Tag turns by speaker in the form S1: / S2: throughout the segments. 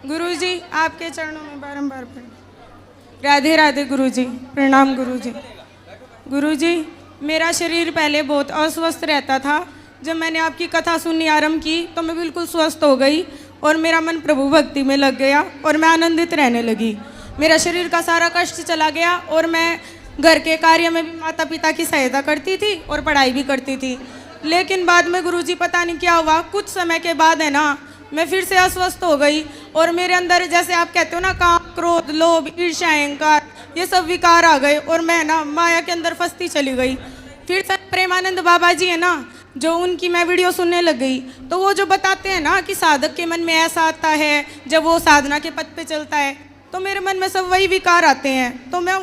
S1: गुरुजी आपके चरणों में बारंबार प्रणाम। राधे राधे गुरुजी, प्रणाम गुरुजी। गुरुजी मेरा शरीर पहले बहुत अस्वस्थ रहता था। जब मैंने आपकी कथा सुननी आरंभ की तो मैं बिल्कुल स्वस्थ हो गई और मेरा मन प्रभु भक्ति में लग गया और मैं आनंदित रहने लगी। मेरा शरीर का सारा कष्ट चला गया और मैं घर के कार्य में भी माता पिता की सहायता करती थी और पढ़ाई भी करती थी। लेकिन बाद में गुरुजी पता नहीं क्या हुआ, कुछ समय के बाद है ना मैं फिर से अस्वस्थ हो गई और मेरे अंदर जैसे आप कहते हो ना काम, क्रोध, लोभ, ईर्ष्या, अहंकार, ये सब विकार आ गए और मैं ना माया के अंदर फंसती चली गई। फिर से प्रेमानंद बाबा जी है ना, जो उनकी मैं वीडियो सुनने लग गई तो वो जो बताते हैं ना कि साधक के मन में ऐसा आता है जब वो साधना के पथ पे चलता है तो मेरे मन में सब वही विकार आते हैं। तो मैं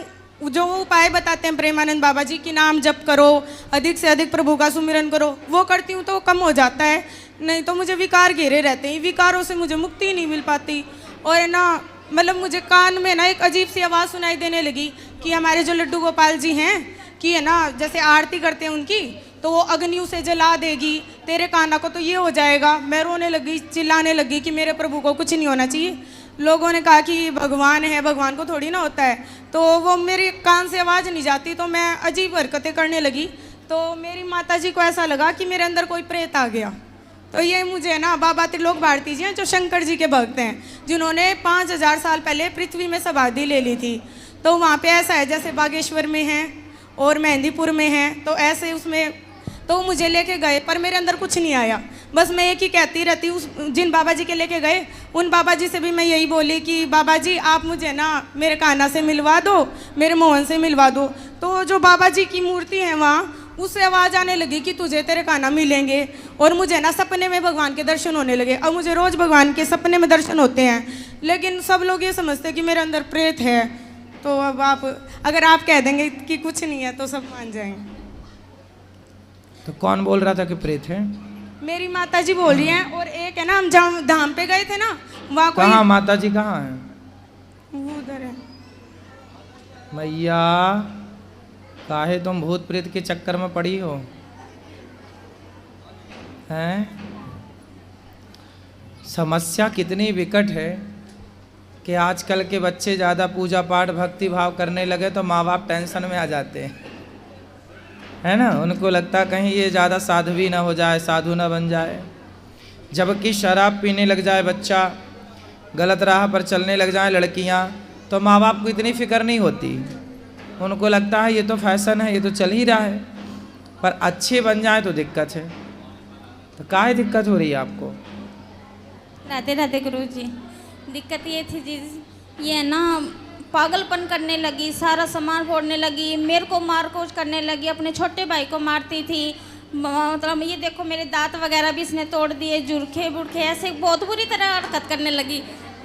S1: जो वो उपाय बताते हैं प्रेमानंद बाबा जी कि नाम जप करो, अधिक से अधिक प्रभु का सुमिरन करो, वो करती हूँ तो वो कम हो जाता है, नहीं तो मुझे विकार घेरे रहते हैं। विकारों से मुझे मुक्ति नहीं मिल पाती। और है ना मतलब मुझे कान में ना एक अजीब सी आवाज़ सुनाई देने लगी कि हमारे जो लड्डू गोपाल जी हैं कि है ना जैसे आरती करते हैं उनकी तो वो अग्नि उसे जला देगी, तेरे काना को तो ये हो जाएगा। मैं रोने लगी, चिल्लाने लगी कि मेरे प्रभु को कुछ नहीं होना चाहिए। लोगों ने कहा कि भगवान है, भगवान को थोड़ी ना होता है। तो वो मेरे कान से आवाज़ नहीं जाती तो मैं अजीब हरकतें करने लगी। तो मेरी माता जी को ऐसा लगा कि मेरे अंदर कोई प्रेत आ गया। तो ये मुझे ना बाबा त्रिलोक भारती जी हैं जो शंकर जी के भक्त हैं, जिन्होंने 5000 साल पहले पृथ्वी में समाधि ले ली थी। तो वहाँ पे ऐसा है जैसे बागेश्वर में है और मेहंदीपुर में है, तो ऐसे उसमें तो मुझे लेके गए पर मेरे अंदर कुछ नहीं आया। बस मैं एक ही कहती रहती उस जिन बाबा जी के लेके गए उन बाबा जी से भी मैं यही बोली कि बाबा जी आप मुझे ना मेरे कान्हा से मिलवा दो, मेरे मोहन से मिलवा दो। तो जो बाबा जी की मूर्ति है वहाँ उससे आवाज़ आने लगी कि तुझे तेरे कान्हा मिलेंगे। और मुझे ना सपने में भगवान के दर्शन होने लगे। अब मुझे रोज़ भगवान के सपने में दर्शन होते हैं, लेकिन सब लोग ये समझते हैं कि मेरे अंदर प्रेत है। तो अब आप अगर आप कह देंगे कि कुछ नहीं है तो सब मान जाएंगे।
S2: तो कौन बोल रहा था कि प्रेत है?
S1: मेरी माता जी बोल रही हैं। और एक है ना हम जहाँ धाम पे गए थे ना वहाँ कोई
S2: कहाँ माता जी कहाँ है?
S1: वो उधर है।
S2: मैया काहे तुम भूत प्रेत के चक्कर में पड़ी हो हैं? समस्या कितनी विकट है कि आजकल के बच्चे ज़्यादा पूजा पाठ भक्ति भाव करने लगे तो माँ बाप टेंशन में आ जाते हैं, है ना। उनको लगता कहीं ये ज़्यादा साध्वी ना हो जाए, साधु ना बन जाए। जबकि शराब पीने लग जाए बच्चा, गलत राह पर चलने लग जाए लड़कियां, तो माँ बाप को इतनी फिक्र नहीं होती। उनको लगता है ये तो फैशन है, ये तो चल ही रहा है। पर अच्छे बन जाए तो दिक्कत है। तो काहे दिक्कत हो रही है आपको?
S3: राधे राधे गुरुजी। दिक्कत ये थी जी, ये ना पागलपन करने लगी, सारा सामान फोड़ने लगी, मेरे को मार कूच करने लगी, अपने छोटे भाई को मारती थी। मतलब ये देखो मेरे दांत वगैरह भी इसने तोड़ दिए, जुरखे बुरखे ऐसे बहुत बुरी तरह हरकत करने लगी।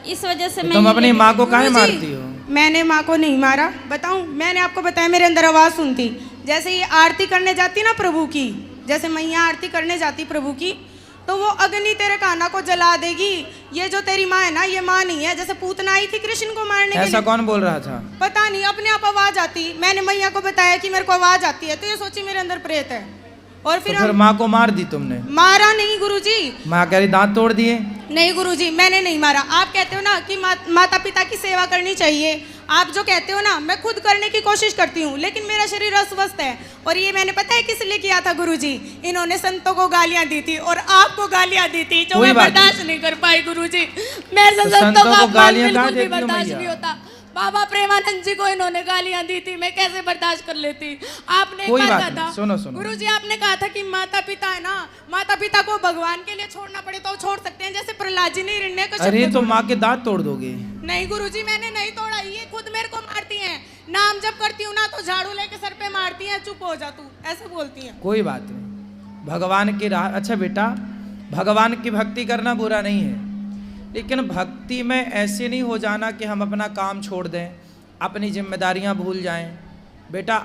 S3: इस वजह से मैं
S2: तुम अपनी माँ को काहे मारती हो?
S1: मैंने माँ को नहीं मारा। बताऊं, मैंने आपको बताया मेरे अंदर आवाज़ सुनती। जैसे ये आरती करने जाती ना प्रभु की, जैसे मैया आरती करने जाती प्रभु की, तो वो अग्नि तेरे कान्हा को जला देगी। ये जो तेरी माँ है ना, ये माँ नहीं है। जैसे पूतना आई थी कृष्ण को मारने के लिए।
S2: ऐसा कौन बोल रहा था?
S1: पता नहीं, अपने आप आवाज आती। मैंने मैया को बताया कि मेरे को आवाज आती है, तो ये सोची मेरे अंदर प्रेत है। और फिर
S2: माँ को मार दी तुमने?
S1: मारा नहीं गुरुजी।
S2: माँ कह रही दांत तोड़ दिए।
S1: नहीं गुरुजी, मैंने नहीं मारा। आप कहते हो ना कि माता पिता की सेवा करनी चाहिए, आप जो कहते हो ना मैं खुद करने की कोशिश करती हूँ, लेकिन मेरा शरीर अस्वस्थ है। और ये मैंने पता है किस लिए किया था गुरुजी? इन्होंने संतों को गालियां दी थी और आपको गालियां दी थी, जो मैं बर्दाश्त नहीं कर पाई गुरुजी। मेरे से संतों को गालियां बिल्कुल भी बर्दाश्त नहीं होता। बाबा प्रेमानंद जी को इन्होंने गालियां दी थी, मैं कैसे बर्दाश्त कर लेती। आपने
S2: कोई
S1: कहा
S2: बात
S1: था,
S2: सुनो सुनो
S1: गुरुजी आपने कहा था कि माता पिता है ना, माता पिता को भगवान के लिए छोड़ना पड़े तो छोड़ सकते हैं, जैसे प्रहलाद जी ने हिरण्यकश्यप।
S2: अरे तो माँ के दांत तोड़ दोगे?
S1: नहीं गुरुजी, मैंने नहीं तोड़ा, ये खुद मेरे को मारती हैं। नाम जब करती हूँ ना तो झाड़ू लेके सर पे मारती हैं, चुप हो जा तू, ऐसे बोलती हैं।
S2: कोई बात नहीं, भगवान की राह। अच्छा बेटा, भगवान की भक्ति करना बुरा नहीं है, लेकिन भक्ति में ऐसे नहीं हो जाना कि हम अपना काम छोड़ दें, अपनी जिम्मेदारियां भूल जाएं। बेटा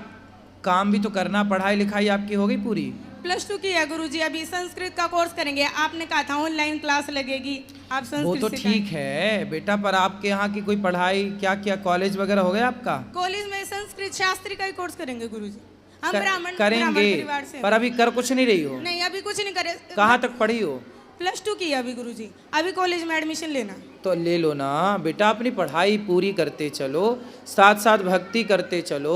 S2: काम भी तो करना। पढ़ाई लिखाई आपकी हो गई पूरी?
S1: +2 की है गुरुजी, अभी संस्कृत का कोर्स करेंगे। आपने कहा था ऑनलाइन क्लास लगेगी, आप संस्कृत।
S2: वो तो ठीक है बेटा, पर आपके यहाँ की कोई पढ़ाई क्या क्या कॉलेज वगैरह हो गया आपका?
S1: कॉलेज में संस्कृत शास्त्री का ही कोर्स करेंगे गुरुजी। हम ब्राह्मण
S2: करेंगे
S1: परिवार से।
S2: पर अभी कर कुछ नहीं रही हो?
S1: नहीं, अभी कुछ नहीं करे।
S2: कहाँ तक पढ़ी हो?
S1: +2 की है अभी गुरुजी, अभी कॉलेज में एडमिशन लेना।
S2: तो ले लो ना बेटा, अपनी पढ़ाई पूरी करते चलो, साथ साथ भक्ति करते चलो,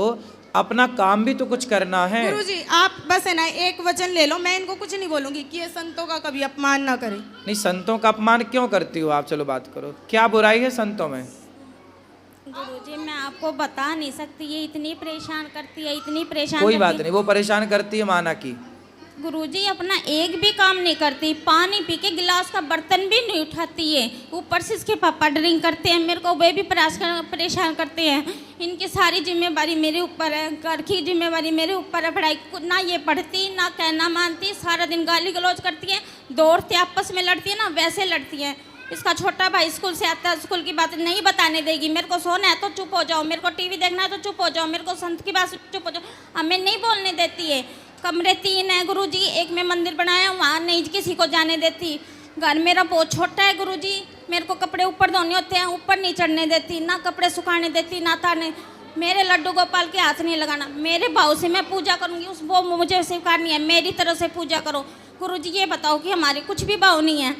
S2: अपना काम भी तो कुछ करना है।
S1: गुरुजी आप बस है ना एक वचन ले लो, मैं इनको कुछ नहीं बोलूंगी कि ये संतों का कभी अपमान ना करें।
S2: नहीं, संतों का अपमान क्यों करती हो आप? चलो बात करो, क्या बुराई है संतों में?
S3: गुरुजी मैं आपको बता नहीं सकती, ये इतनी परेशान करती है, इतनी परेशान
S2: कोई
S3: करती
S2: बात नहीं, वो परेशान करती है माना की।
S3: गुरुजी अपना एक भी काम नहीं करती, पानी पी के गिलास का बर्तन भी नहीं उठाती है, ऊपर से इसके पापा ड्रिंक करते हैं, मेरे को वे भी परेशान करते हैं। इनकी सारी जिम्मेवारी मेरे ऊपर है, घर की जिम्मेवारी मेरे ऊपर है, पढ़ाई ना ये पढ़ती ना कहना मानती, सारा दिन गाली गलौज करती है, दौड़ते आपस में लड़ती है ना वैसे लड़ती है। इसका छोटा भाई स्कूल से आता है, स्कूल की बात नहीं बताने देगी, मेरे को सोना है तो चुप हो जाओ, मेरे को टीवी देखना है तो चुप हो जाओ, मेरे को संत की बात चुप हो जाओ, हमें नहीं बोलने देती है। कमरे 3 है गुरुजी, एक में मंदिर बनाया, वहाँ नहीं किसी को जाने देती। घर मेरा बहुत छोटा है गुरुजी, मेरे को कपड़े ऊपर धोने होते हैं, ऊपर नहीं चढ़ने देती, ना कपड़े सुखाने देती ना तारने। मेरे लड्डू गोपाल के हाथ नहीं लगाना, मेरे भाव से मैं पूजा करूँगी, उस वो मुझे स्वीकारनी है, मेरी तरह से पूजा करो। गुरुजी ये बताओ कि हमारे कुछ भी भाव नहीं है,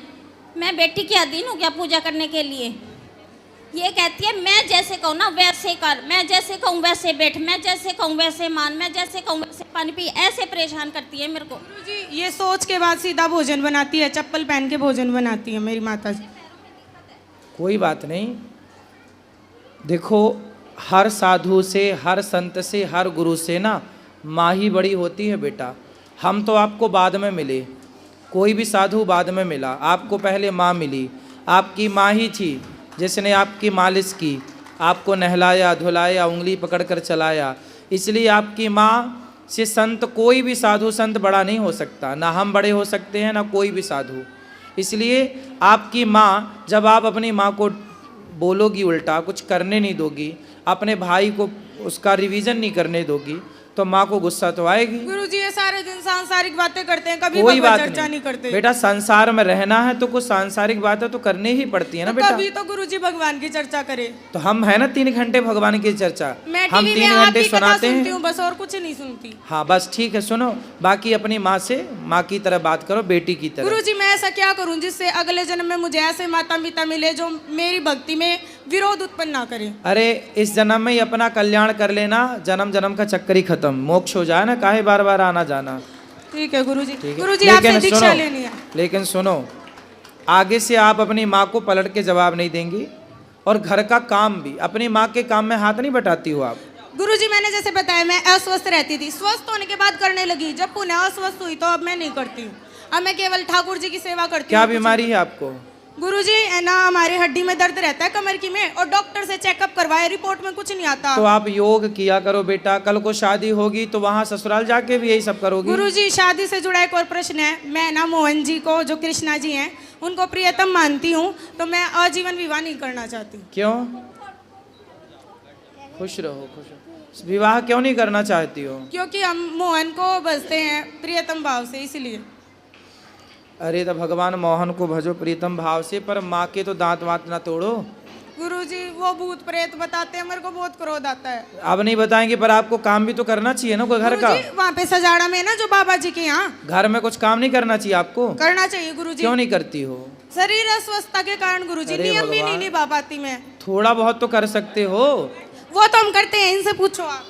S3: मैं बेटी की अधीन हूँ क्या पूजा करने के लिए? ये कहती है मैं जैसे कहूँ ना वैसे कर, मैं जैसे कहूँ वैसे बैठ, मैं जैसे कहूँ वैसे मान, मैं जैसे कहूँ वैसे पानी पी, ऐसे परेशान करती है मेरे को।
S1: गुरुजी ये सोच के बाद सीधा भोजन बनाती है, चप्पल पहन के भोजन बनाती है मेरी माता जी।
S2: कोई बात नहीं, देखो हर साधु से, हर संत से, हर गुरु से ना माँ ही बड़ी होती है बेटा। हम तो आपको बाद में मिले, कोई भी साधु बाद में मिला, आपको पहले माँ मिली। आपकी माँ ही थी जिसने आपकी मालिश की, आपको नहलाया धुलाया, उंगली पकड़कर चलाया। इसलिए आपकी माँ से संत, कोई भी साधु संत बड़ा नहीं हो सकता, ना हम बड़े हो सकते हैं ना कोई भी साधु। इसलिए आपकी माँ, जब आप अपनी माँ को बोलोगी उल्टा, कुछ करने नहीं दोगी, अपने भाई को उसका रिवीजन नहीं करने दोगी, तो माँ को गुस्सा तो आएगी।
S1: गुरुजी ये सारे दिन सांसारिक बातें करते हैं, कभी
S2: कोई
S1: भगवत
S2: बात
S1: चर्चा नहीं करते।
S2: बेटा, संसार में रहना है तो कुछ सांसारिक बातें तो करनी ही पड़ती है ना
S1: तो
S2: बेटा।
S1: कभी तो गुरुजी भगवान की चर्चा करे।
S2: तो हम है ना 3 घंटे भगवान की चर्चा,
S1: मैं
S2: हम
S1: टीवी
S2: 3
S1: में
S2: घंटे
S1: आपकी कथा
S2: सुनाते
S1: सुनती
S2: हैं।
S1: हूँ बस, और कुछ नहीं सुनती।
S2: हाँ बस ठीक है, सुनो, बाकी अपनी माँ से माँ की तरह बात करो, बेटी की तरह।
S1: गुरुजी मैं ऐसा क्या करूं जिससे अगले जन्म में मुझे ऐसे माता पिता मिले जो मेरी भक्ति में विरोध उत्पन्न ना करे।
S2: अरे इस जन्म में ही अपना कल्याण कर लेना, जन्म जन्म का चक्कर ही खत्म, मोक्ष हो जाए ना, काहे बार बार आना जाना।
S1: ठीक है गुरुजी।
S2: ठीक है?
S1: गुरुजी आपसे दीक्षा लेनी है।
S2: लेकिन सुनो, आगे से आप अपनी माँ को पलट के जवाब नहीं देंगी, और घर का काम भी, अपनी माँ के काम में हाथ नहीं बटाती हो आप।
S1: गुरुजी मैंने जैसे बताया मैं अस्वस्थ रहती थी, स्वस्थ होने के बाद करने लगी, जब पुनः अस्वस्थ हुई तो अब मैं नहीं करती हूँ, अब मैं केवल ठाकुर जी की सेवा करती हूँ।
S2: क्या बीमारी है आपको?
S1: गुरुजी है ना हमारी हड्डी में दर्द रहता है कमर की में, और डॉक्टर से चेकअप करवाए, रिपोर्ट में कुछ नहीं आता।
S2: तो आप योग किया करो बेटा, कल को शादी होगी तो वहाँ ससुराल जाके भी यही सब करोगी।
S1: गुरुजी शादी से जुड़ा एक और प्रश्न है, मैं ना मोहन जी को, जो कृष्णा जी हैं, उनको प्रियतम मानती हूँ, तो मैं आजीवन विवाह नहीं करना चाहती।
S2: क्यों? खुश रहो, खुश रहो। विवाह क्यों नहीं करना चाहती हो?
S1: क्योंकि हम मोहन को बसते हैं प्रियतम भाव से, इसलिए।
S2: अरे तो भगवान मोहन को भजो प्रीतम भाव से, पर माँ के तो दांत वात ना तोड़ो।
S1: गुरुजी वो भूत प्रेत बताते हैं, मेरे को बहुत क्रोध आता है।
S2: अब नहीं बताएंगे, पर आपको काम भी तो करना चाहिए ना कोई घर का।
S1: वहाँ पे सजाड़ा में ना जो बाबा जी के यहाँ,
S2: घर में कुछ काम नहीं करना चाहिए आपको?
S1: करना चाहिए गुरुजी।
S2: क्यों नहीं करती हो?
S1: शरीर अस्वस्थता के कारण गुरुजी,
S2: अरे
S1: नियम भी
S2: भगवान।
S1: नहीं निभा पाती मैं।
S2: थोड़ा बहुत तो कर सकते हो।
S1: वो तो हम करते हैं, इनसे पूछो आप।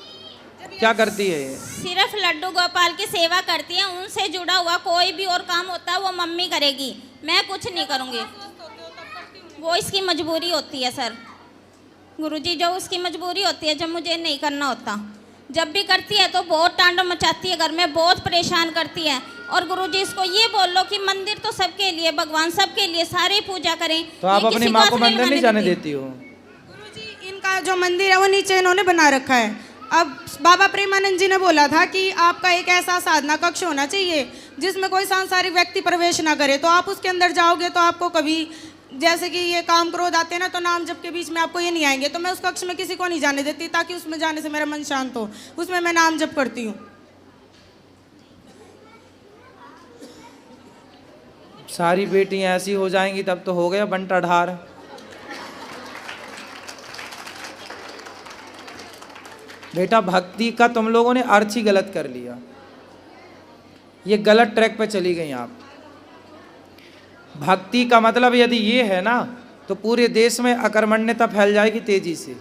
S2: क्या करती है ये?
S3: सिर्फ लड्डू गोपाल की सेवा करती है, उनसे जुड़ा हुआ कोई भी और काम होता है वो मम्मी करेगी, मैं कुछ नहीं करूँगी, वो इसकी मजबूरी होती है सर। गुरुजी जो उसकी मजबूरी होती है, जब मुझे नहीं करना होता, जब भी करती है तो बहुत तांडव मचाती है, घर में बहुत परेशान करती है। और गुरुजी इसको ये बोल लो कि मंदिर तो सबके लिए, भगवान सबके लिए, सारे पूजा करें।
S2: तो आप
S3: ये
S2: अपनी
S3: किसी
S2: माँ
S3: को
S2: को मंदिर नहीं जाने देती हो?
S1: गुरुजी इनका जो मंदिर है वो नीचे इन्होंने बना रखा है। अब बाबा प्रेमानंद जी ने बोला था कि आपका एक ऐसा साधना कक्ष होना चाहिए जिसमें कोई सांसारिक व्यक्ति प्रवेश ना करे, तो आप उसके अंदर जाओगे तो आपको कभी, जैसे कि ये काम क्रोध आते हैं ना, तो नाम जप के बीच में आपको ये नहीं आएंगे। तो मैं उस कक्ष में किसी को नहीं जाने देती, ताकि उसमें जाने से मेरा मन शांत हो, उसमें मैं नाम जप करती हूँ।
S2: सारी बेटियां ऐसी हो जाएंगी तब तो हो गया बंटा ढार। बेटा भक्ति का तुम लोगों ने अर्थ ही गलत कर लिया, ये गलत ट्रैक पे चली गई आप। भक्ति का मतलब यदि ये है ना, तो पूरे देश में अकर्मण्यता फैल जाएगी तेजी से।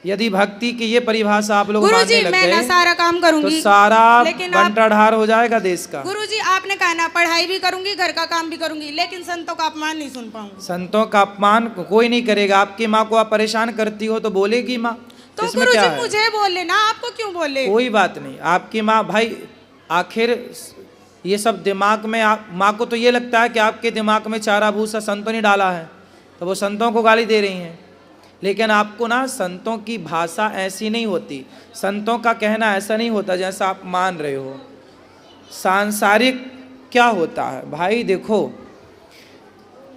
S2: यदि भक्ति की ये परिभाषा आप लोग मानने
S1: गुरुजी
S2: लग
S1: मैं ना
S2: गए
S1: सारा काम
S2: तो
S1: करूंगी,
S2: सारा
S1: लेकिन आप
S2: बंटाढार हो जाएगा देश का।
S1: गुरुजी आपने कहा ना पढ़ाई भी करूंगी, घर का काम भी करूंगी, लेकिन संतों का अपमान नहीं सुन पाऊंगी।
S2: संतों का अपमान कोई नहीं करेगा। आपकी माँ को आप परेशान करती हो तो बोलेगी माँ,
S1: तो
S2: इसमें क्या
S1: गुरुजी
S2: है?
S1: मुझे बोले ना, आपको क्यों बोले?
S2: कोई बात नहीं। आपकी माँ भाई आखिर ये सब दिमाग में माँ को तो ये लगता है कि आपके दिमाग में चारा भूसा संतों ने डाला है, तो वो संतों को गाली दे रही हैं। लेकिन आपको ना संतों की भाषा ऐसी नहीं होती, संतों का कहना ऐसा नहीं होता जैसा आप मान रहे हो। सांसारिक क्या होता है भाई, देखो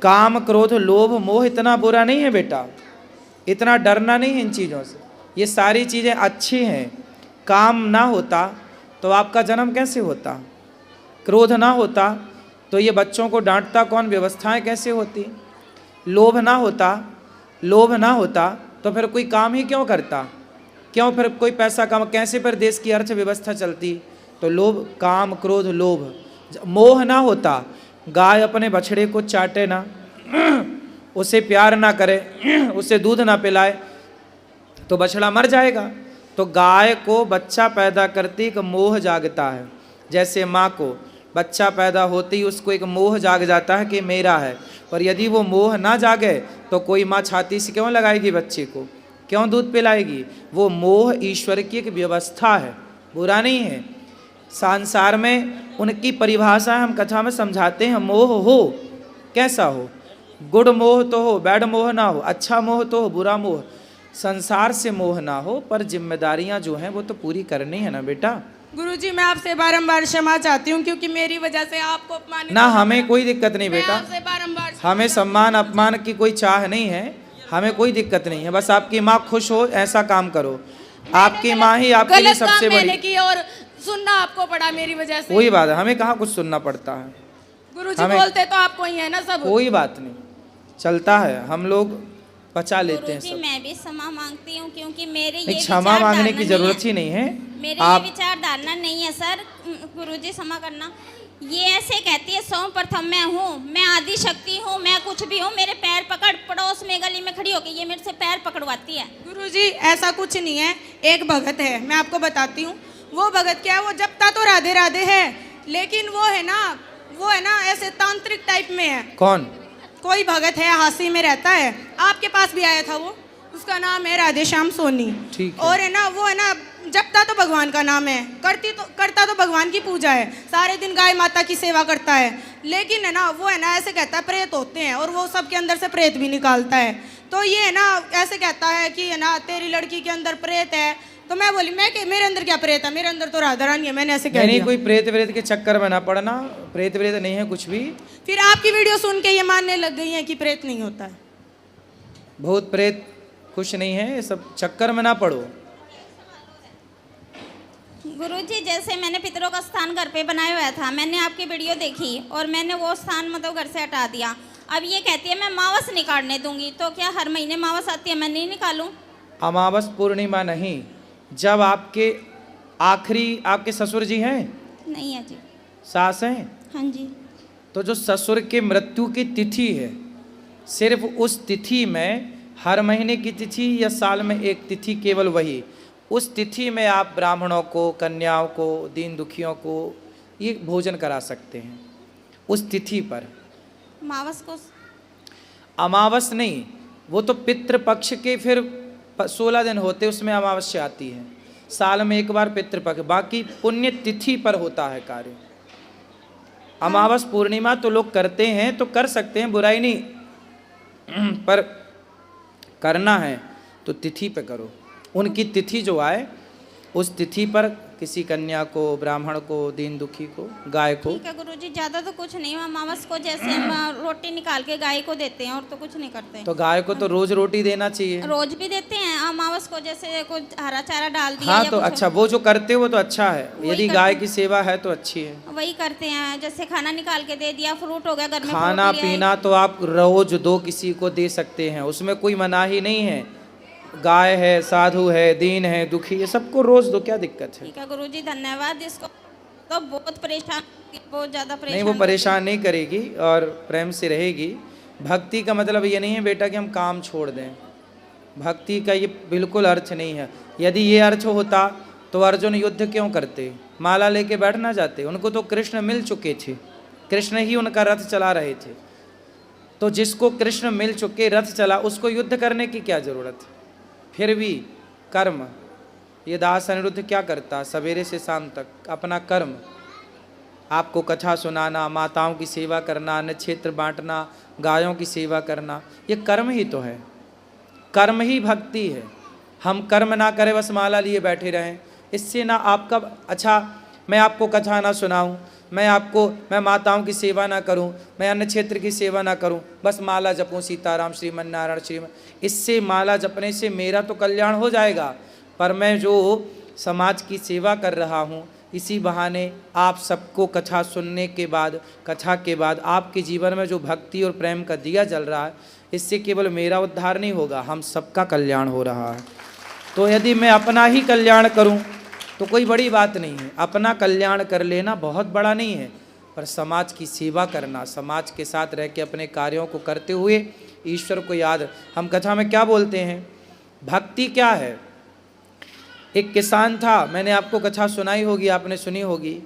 S2: काम क्रोध लोभ मोह इतना बुरा नहीं है बेटा, इतना डरना नहीं है इन चीज़ों से। ये सारी चीज़ें अच्छी हैं। काम ना होता तो आपका जन्म कैसे होता, क्रोध ना होता तो ये बच्चों को डांटता कौन, व्यवस्थाएं कैसे होती, लोभ ना होता तो फिर कोई काम ही क्यों करता, क्यों फिर कोई पैसा कम, कैसे फिर देश की अर्थव्यवस्था चलती। तो लोभ, काम क्रोध लोभ, मोह ना होता, गाय अपने बछड़े को चाटे ना, उसे प्यार ना करे, उसे दूध ना पिलाए तो बछड़ा मर जाएगा। तो गाय को बच्चा पैदा करती एक मोह जागता है, जैसे माँ को बच्चा पैदा होते ही उसको एक मोह जाग जाता है कि मेरा है। और यदि वो मोह ना जागे तो कोई माँ छाती से क्यों लगाएगी बच्चे को, क्यों दूध पिलाएगी। वो मोह ईश्वर की एक व्यवस्था है, बुरा नहीं है। संसार में उनकी परिभाषा हम कथा में समझाते हैं। मोह हो कैसा हो, गुड मोह तो हो, बैड मोह ना हो, अच्छा मोह तो हो, बुरा मोह, संसार से मोह ना हो, पर जिम्मेदारियां जो हैं वो तो पूरी करनी है ना बेटा।
S1: गुरुजी मैं आपसे बारंबार क्षमा चाहती हूँ, क्योंकि मेरी वजह से आपको अपमान
S2: ना हमें कोई दिक्कत नहीं
S1: मैं
S2: बेटा,
S1: आपसे बारंबार
S2: हमें सम्मान अपमान की कोई चाह नहीं है, हमें कोई दिक्कत नहीं है। बस आपकी माँ खुश हो ऐसा काम करो। आपकी माँ ही आपके लिए
S1: गलत
S2: सबसे
S1: काम मैंने
S2: बड़ी।
S1: की और सुनना आपको पड़ा मेरी वजह से।
S2: कोई बात है, हमें कहाँ कुछ सुनना पड़ता है।
S1: गुरुजी
S2: हमें-
S1: बोलते तो आपको ही है ना सब।
S2: कोई बात नहीं, चलता है, हम लोग पचा लेते हैं
S3: गुरुजी
S2: सब।
S3: मैं भी क्षमा मांगती हूँ, क्योंकि मेरे ये
S2: नहीं, क्षमा मांगने की जरूरत ही नहीं है।
S3: मेरे
S2: आप
S3: ये विचारधारा नहीं है सर। गुरुजी क्षमा करना। ये ऐसे कहती है सर्वप्रथम मैं हूँ, मैं आदि शक्ति हूँ, मैं कुछ भी हूँ, मेरे पैर पकड़, पड़ोस में गली में खड़ी होकर ये मेरे से पैर पकड़वाती है।
S1: गुरुजी ऐसा कुछ नहीं है। एक भगत है, मैं आपको बताती हूँ। वो भगत क्या है, वो जपता तो राधे राधे है, लेकिन वो है ना ऐसे तांत्रिक टाइप में है।
S2: कौन?
S1: कोई भगत है, हासी में रहता है, आपके पास भी आया था वो, उसका नाम है राधे श्याम सोनी।
S2: ठीक है।
S1: और है ना वो है ना जपता तो भगवान का नाम है, करता तो भगवान की पूजा है, सारे दिन गाय माता की सेवा करता है, लेकिन है ना वो है ना ऐसे कहता है प्रेत होते हैं, और वो सबके अंदर से प्रेत भी निकालता है। तो ये है ना ऐसे कहता है कि है ना तेरी लड़की के अंदर प्रेत है। तो मैं बोली मेरे अंदर क्या प्रेत है, मेरे अंदर तो राधा रानी है। मैंने ऐसे कह
S2: नहीं,
S1: दिया।
S2: कोई प्रेत व्रेत के चक्कर में ना पड़ना, प्रेत व्रेत नहीं है कुछ भी।
S1: फिर आपकी वीडियो सुन के ये मानने लग गई है कि प्रेत नहीं होता है।
S2: भूत प्रेत कुछ नहीं है, ये सब चक्कर में ना पड़ो।
S3: गुरुजी जैसे मैंने पितरों का स्थान घर पे बनाया हुआ था, मैंने आपकी वीडियो देखी और मैंने वो स्थान मतलब घर से हटा दिया। अब ये कहती है मैं मावस निकालने दूंगी, तो क्या हर महीने मावस आती है, मैं नहीं निकालूं?
S2: अमावस पूर्णिमा नहीं, जब आपके ससुर जी हैं,
S3: नहीं है जी।
S2: सास हैं,
S3: हाँ जी।
S2: तो जो ससुर के मृत्यु की तिथि है, सिर्फ उस तिथि में, हर महीने की तिथि या साल में एक तिथि, केवल वही, उस तिथि में आप ब्राह्मणों को, कन्याओं को, दीन दुखियों को ये भोजन करा सकते हैं उस तिथि पर।
S3: मावस को
S2: अमावस नहीं, वो तो पितृपक्ष के फिर 16 दिन होते, उसमें अमावस्या आती है, साल में एक बार पितृपक्ष, बाकी पुण्य तिथि पर होता है कार्य। अमावस पूर्णिमा तो लोग करते हैं, तो कर सकते हैं, बुराई नहीं, पर करना है तो तिथि पे करो। उनकी तिथि जो आए उस तिथि पर किसी कन्या को, ब्राह्मण को, दीन दुखी को, गाय को।
S3: ठीक है गुरुजी, ज़्यादा तो कुछ नहीं, अमावस को जैसे हम रोटी निकाल के गाय को देते हैं और तो कुछ नहीं करते।
S2: तो गाय को तो रोज रोटी देना चाहिए।
S3: रोज भी देते हैं, अमावस को जैसे कुछ हरा चारा डाल दिया
S2: हाँ
S3: या
S2: तो
S3: कुछ
S2: अच्छा, वो जो करते हो वो तो अच्छा है,
S3: वही
S2: यदि
S3: करते
S2: गाय
S3: हैं।
S2: की सेवा है तो अच्छी है।
S3: वही करते हैं, जैसे खाना निकाल के दे दिया, फ्रूट हो गया घर में,
S2: खाना
S3: फ्रूट लिया
S2: पीना तो आप रोज दो किसी को दे सकते हैं, उसमें कोई मनाही नहीं है। गाय है, साधु है, दीन है, दुखी है, सबको रोज दो, क्या दिक्कत है।
S3: ठीक है गुरुजी, धन्यवाद। इसको तो बहुत परेशान, बहुत ज़्यादा
S2: नहीं,
S3: परेशान।
S2: वो परेशान नहीं करेगी और प्रेम से रहेगी। भक्ति का मतलब ये नहीं है बेटा कि हम काम छोड़ दें, भक्ति का ये बिल्कुल अर्थ नहीं है। यदि ये अर्थ होता तो अर्जुन युद्ध क्यों करते, माला लेके बैठ ना जाते, उनको तो कृष्ण मिल चुके थे, कृष्ण ही उनका रथ चला रहे थे। तो जिसको कृष्ण मिल चुके रथ चला उसको युद्ध करने की क्या जरूरत। फिर भी कर्म, ये दास अनिरुद्ध क्या करता, सवेरे से शाम तक अपना कर्म, आपको कथा सुनाना, माताओं की सेवा करना, अन्न क्षेत्र बांटना, गायों की सेवा करना, ये कर्म ही तो है, कर्म ही भक्ति है। हम कर्म ना करें, बस माला लिए बैठे रहें, इससे ना आपका अच्छा, मैं आपको कथा ना सुनाऊं, मैं माताओं की सेवा ना करूं, मैं अन्न क्षेत्र की सेवा ना करूं, बस माला जपूं सीताराम श्रीमन नारायण श्रीमन, इससे माला जपने से मेरा तो कल्याण हो जाएगा, पर मैं जो समाज की सेवा कर रहा हूं, इसी बहाने आप सबको कथा सुनने के बाद, कथा के बाद आपके जीवन में जो भक्ति और प्रेम का दिया जल रहा है, इससे केवल मेरा उद्धार नहीं होगा, हम सबका कल्याण हो रहा है। तो यदि मैं अपना ही कल्याण करूं तो कोई बड़ी बात नहीं है, अपना कल्याण कर लेना बहुत बड़ा नहीं है, पर समाज की सेवा करना, समाज के साथ रह के अपने कार्यों को करते हुए ईश्वर को याद, हम कथा में क्या बोलते हैं, भक्ति क्या है। एक किसान था, मैंने आपको कथा सुनाई होगी, आपने सुनी होगी।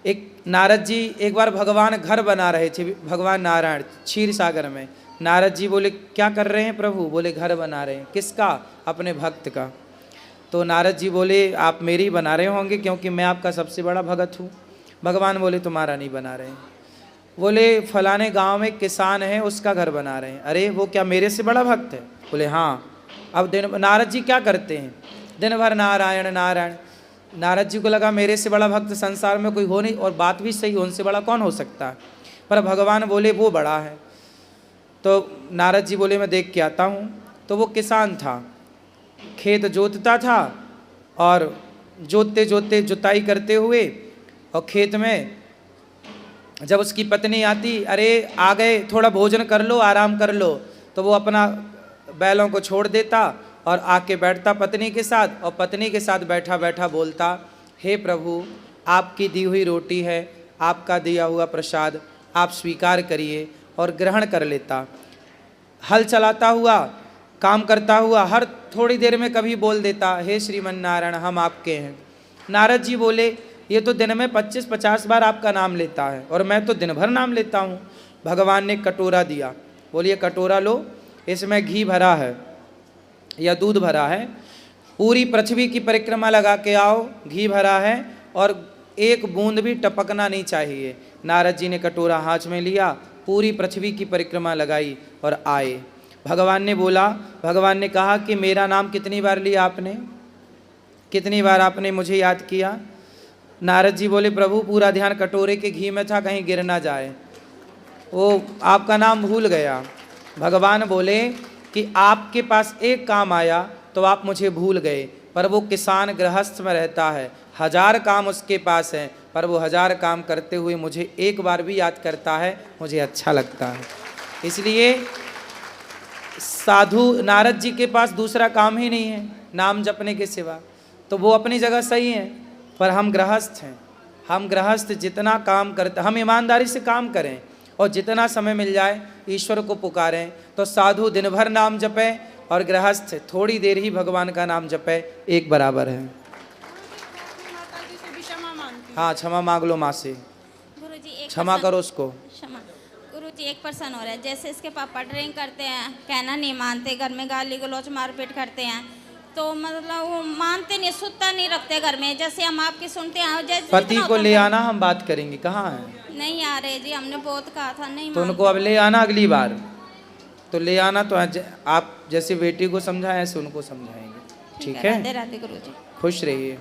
S2: एक नारद जी एक बार भगवान घर बना रहे थे, भगवान नारायण क्षीर सागर में। नारद जी बोले क्या कर रहे हैं प्रभु, बोले घर बना रहे हैं। किसका, अपने भक्त का। तो नारद जी बोले आप मेरी बना रहे होंगे क्योंकि मैं आपका सबसे बड़ा भगत हूँ। भगवान बोले तुम्हारा नहीं बना रहे हैं। बोले फलाने गांव में किसान है उसका घर बना रहे हैं। अरे वो क्या मेरे से बड़ा भक्त है, बोले हाँ। अब नारद जी क्या करते हैं, दिन भर नारायण नारायण। नारद जी को लगा मेरे से बड़ा भक्त संसार में कोई हो नहीं, और बात भी सही, उनसे बड़ा कौन हो सकता है, पर भगवान बोले वो बड़ा है। तो नारद जी बोले मैं देख के आता हूँ। तो वो किसान था, खेत जोतता था, और जोतते जोतते जुताई करते हुए, और खेत में जब उसकी पत्नी आती, अरे आ गए थोड़ा भोजन कर लो, आराम कर लो, तो वो अपना बैलों को छोड़ देता और आके बैठता पत्नी के साथ, और पत्नी के साथ बैठा बैठा बोलता हे प्रभु आपकी दी हुई रोटी है, आपका दिया हुआ प्रसाद आप स्वीकार करिए, और ग्रहण कर लेता। हल चलाता हुआ, काम करता हुआ, हर थोड़ी देर में कभी बोल देता हे श्रीमन नारायण हम आपके हैं। नारद जी बोले ये तो दिन में 25-50 बार आपका नाम लेता है, और मैं तो दिन भर नाम लेता हूँ। भगवान ने कटोरा दिया, बोलिए कटोरा लो, इसमें घी भरा है या दूध भरा है, पूरी पृथ्वी की परिक्रमा लगा के आओ, घी भरा है और एक बूंद भी टपकना नहीं चाहिए। नारद जी ने कटोरा हाथ में लिया, पूरी पृथ्वी की परिक्रमा लगाई और आए। भगवान ने बोला, भगवान ने कहा कि मेरा नाम कितनी बार लिया आपने, कितनी बार आपने मुझे याद किया। नारद जी बोले प्रभु पूरा ध्यान कटोरे के घी में था, कहीं गिर ना जाए, वो आपका नाम भूल गया। भगवान बोले कि आपके पास एक काम आया तो आप मुझे भूल गए, पर वो किसान गृहस्थ में रहता है, 1000 काम उसके पास हैं, पर वो 1000 काम करते हुए मुझे एक बार भी याद करता है, मुझे अच्छा लगता है। इसलिए साधु नारद जी के पास दूसरा काम ही नहीं है नाम जपने के सिवा, तो वो अपनी जगह सही है, पर हम गृहस्थ हैं। हम गृहस्थ जितना काम करते, हम ईमानदारी से काम करें और जितना समय मिल जाए ईश्वर को पुकारें। तो साधु दिन भर नाम जपे और गृहस्थ थोड़ी देर ही भगवान का नाम जपे, एक बराबर है। हाँ क्षमा मांग लो माँ से,
S3: गुरुजी
S2: क्षमा करो उसको।
S3: क्षमा। गुरुजी एक पर्सन हो रहा है, जैसे इसके पापा ड्रिंक करते हैं, कहना नहीं मानते, घर में गाली गलौज मारपीट करते हैं, तो मतलब वो मानते नहीं, सुत्ता नहीं रखते घर में, जैसे हम आपकी सुनते हैं। जैसे
S2: पति को ले आना, हम बात करेंगे। कहाँ है?
S3: नहीं आ रहे जी, हमने बहुत कहा था नहीं।
S2: तो उनको अब ले आना, अगली बार तो ले आना। तो आप जैसे बेटी को समझाएं ऐसे उनको समझाएंगे, ठीक है?
S3: राधे राधे गुरुजी,
S2: खुश रहिए।